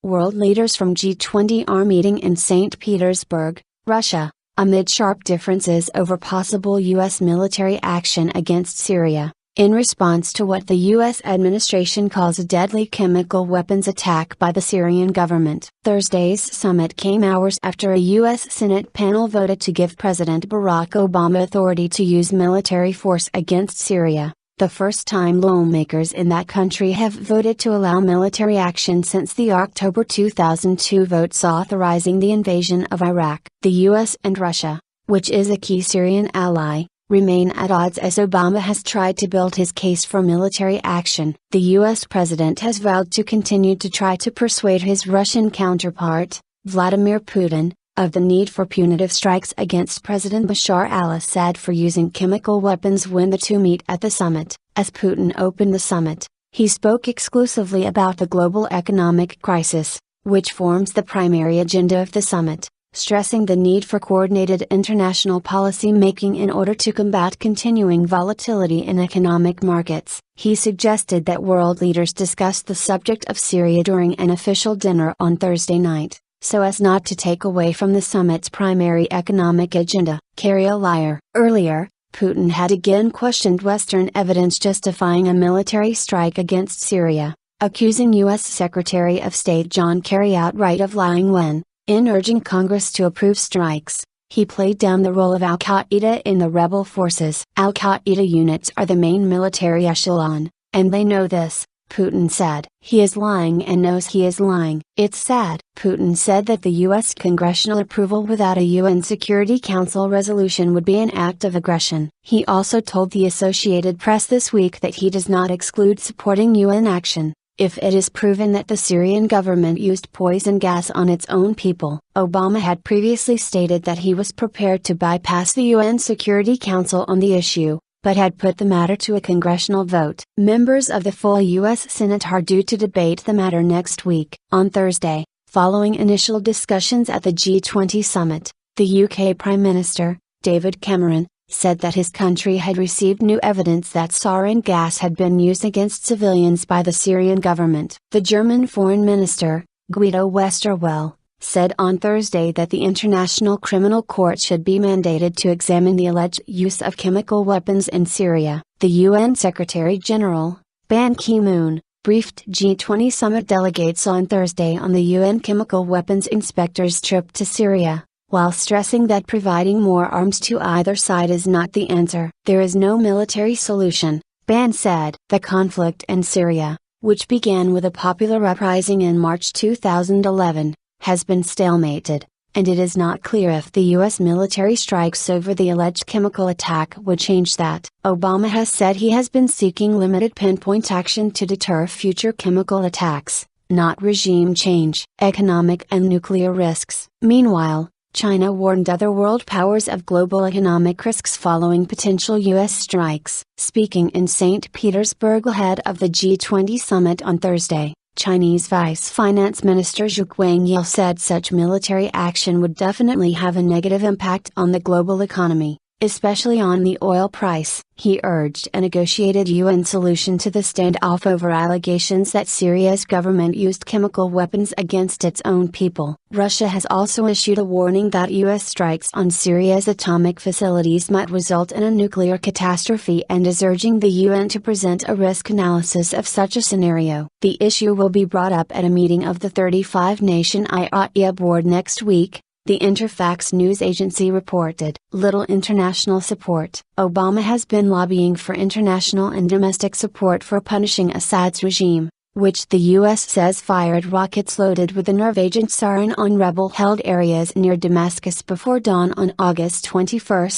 World leaders from G20 are meeting in St. Petersburg, Russia, amid sharp differences over possible U.S. military action against Syria, in response to what the U.S. administration calls a deadly chemical weapons attack by the Syrian government. Thursday's summit came hours after a U.S. Senate panel voted to give President Barack Obama authority to use military force against Syria, the first time lawmakers in that country have voted to allow military action since the October 2002 votes authorizing the invasion of Iraq. The U.S. and Russia, which is a key Syrian ally, remain at odds as Obama has tried to build his case for military action. The U.S. president has vowed to continue to try to persuade his Russian counterpart, Vladimir Putin, of the need for punitive strikes against President Bashar al-Assad for using chemical weapons when the two meet at the summit. As Putin opened the summit, he spoke exclusively about the global economic crisis, which forms the primary agenda of the summit, stressing the need for coordinated international policy making in order to combat continuing volatility in economic markets. He suggested that world leaders discuss the subject of Syria during an official dinner on Thursday night, so as not to take away from the summit's primary economic agenda. Carry a liar. Earlier, Putin had again questioned Western evidence justifying a military strike against Syria, accusing U.S. Secretary of State John Kerry outright of lying when, in urging Congress to approve strikes, he played down the role of al-Qaeda in the rebel forces. Al-Qaeda units are the main military echelon, and they know this, Putin said. He is lying and knows he is lying. It's sad. Putin said that the U.S. congressional approval without a UN Security Council resolution would be an act of aggression. He also told the Associated Press this week that he does not exclude supporting UN action, if it is proven that the Syrian government used poison gas on its own people. Obama had previously stated that he was prepared to bypass the UN Security Council on the issue, but had put the matter to a congressional vote. Members of the full U.S. Senate are due to debate the matter next week. On Thursday, following initial discussions at the G20 summit, the UK Prime Minister, David Cameron, said that his country had received new evidence that sarin gas had been used against civilians by the Syrian government. The German Foreign Minister, Guido Westerwelle, said on Thursday that the International Criminal Court should be mandated to examine the alleged use of chemical weapons in Syria. The UN Secretary-General, Ban Ki-moon, briefed G20 summit delegates on Thursday on the UN chemical weapons inspector's trip to Syria, while stressing that providing more arms to either side is not the answer. There is no military solution, Ban said. The conflict in Syria, which began with a popular uprising in March 2011, has been stalemated, and it is not clear if the U.S. military strikes over the alleged chemical attack would change that. Obama has said he has been seeking limited pinpoint action to deter future chemical attacks, not regime change. Economic and nuclear risks. Meanwhile, China warned other world powers of global economic risks following potential U.S. strikes. Speaking in St. Petersburg ahead of the G20 summit on Thursday, Chinese Vice Finance Minister Zhu Guangyi said such military action would definitely have a negative impact on the global economy, especially on the oil price. He urged a negotiated UN solution to the standoff over allegations that Syria's government used chemical weapons against its own people. Russia has also issued a warning that U.S. strikes on Syria's atomic facilities might result in a nuclear catastrophe and is urging the UN to present a risk analysis of such a scenario. The issue will be brought up at a meeting of the 35-nation IAEA board next week, the Interfax news agency reported. Little international support. Obama has been lobbying for international and domestic support for punishing Assad's regime, which the U.S. says fired rockets loaded with the nerve agent sarin on rebel-held areas near Damascus before dawn on August 21,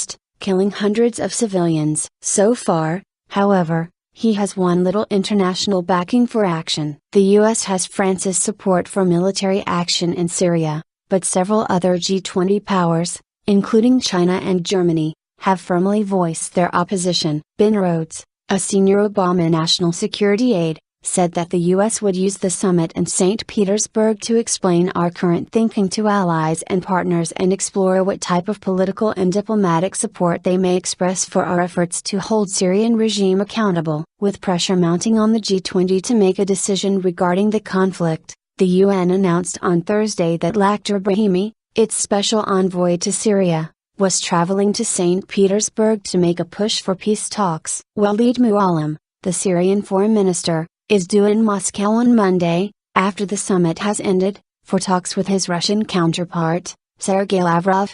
killing hundreds of civilians. So far, however, he has won little international backing for action. The U.S. has France's support for military action in Syria, but several other G20 powers, including China and Germany, have firmly voiced their opposition. Ben Rhodes, a senior Obama national security aide, said that the U.S. would use the summit in St. Petersburg to explain our current thinking to allies and partners and explore what type of political and diplomatic support they may express for our efforts to hold Syrian regime accountable. With pressure mounting on the G20 to make a decision regarding the conflict, The UN announced on Thursday that Lakhdar Brahimi, its special envoy to Syria, was traveling to St. Petersburg to make a push for peace talks. Walid Muallim, the Syrian foreign minister, is due in Moscow on Monday, after the summit has ended, for talks with his Russian counterpart, Sergei Lavrov,